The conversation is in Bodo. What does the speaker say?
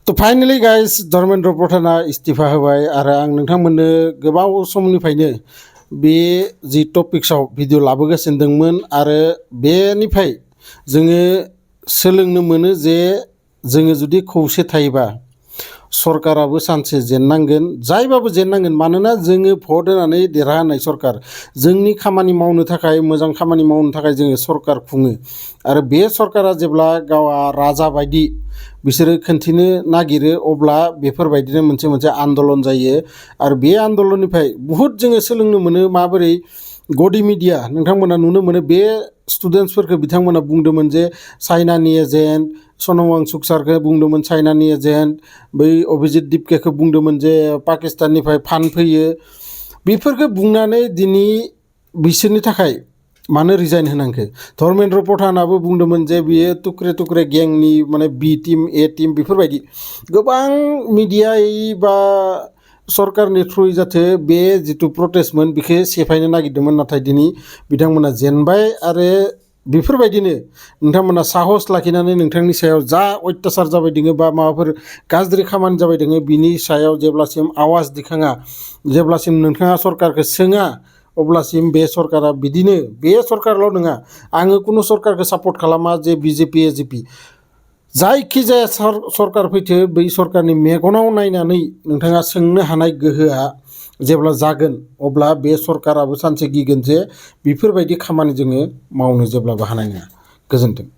तो फाइनली गाइस धर्मेन्द्र प्रधाना इस्तीफा होबाय आरो आं नोंथांमोननो गोबाव समनिफ्रायनो बे जि टपिक्सआव भिडिअ लाबोगासिनो दंमोन आरो बेनिफ्राय जोङो सोलोंनो मोनो जे जोङो जुदि खौसे थायोबा सरकाराबो सानसे जेननांगोन जायबाबो जेननांगोन मानोना जोङो भट होनानै देरहानाय सरकार जोंनि खामानि मावनो थाखाय मोजां खामानि मावनो थाखाय जोङो सरकार खुङो आरो बे सरकारा जेब्ला गावा राजा बायदि बिसोरो खोन्थिनो नागिरो अब्ला बेफोरबायदिनो मोनसे आन्दलन जायो आरो बे आन्दलननिफ्राय बहुद जोङो सोलोंनो मोनो माबोरै गदि मिडिया नोंथांमोना नुनो मोनो बे स्टुडेन्टसफोरखौ बिथांमोना बुंदोंमोन जे चाइनानि एजेन्ट सनम वांचुक सारखौ बुंदोंमोन चाइनानि एजेन्ट बै अभिजित दिपकेखौ बुंदोंमोन जे पाकिस्ताननिफ्राय फान्ड फैयो बेफोरखौ बुंनानै दिनै बिसोरनि थाखाय मानो रिजाइन होनांगौ धर्मेन्द्र प्रधानाबो बुंदोंमोन जे बियो टुक्रे गेंनि माने बी टीम ए टीम बेफोरबायदि गोबां मिडिया बा सरकारनि थ्रुयै जाथे बे जिथु प्रटेस्टमोन बेखौ सेफायनो नागिरदोंमोन नाथाय दिनै बिथांमोना जेनबाय आरो बेफोरबायदिनो नोंथांमोना साहस लाखिनानै नोंथांनि सायाव जा अत्याचार जाबाय दङ बा माबाफोर गाज्रि खामानि जाबाय दङ बिनि सायाव जेब्लासिम आवाज दिखाङा जेब्लासिम नोंथाङा सरकारखौ सोङा अब्लासिम बे सरकारा बिदिनो बे सरकारल' नङा आङो कुनु सरकारखौ सापर्ट खालामा जे बिजेपि एजेपि जायखिजाया सरकार फैथो बै सरकारनि मेगनाव नायनानै नोंथाङा सोंनो हानाय गोहोआ जेब्ला जागोन अब्ला बे सरकाराबो सानसे गिगोन जे बेफोरबायदि खामानि जोङो मावनो जेब्लाबो हानाय नङा। गोजोन्थों।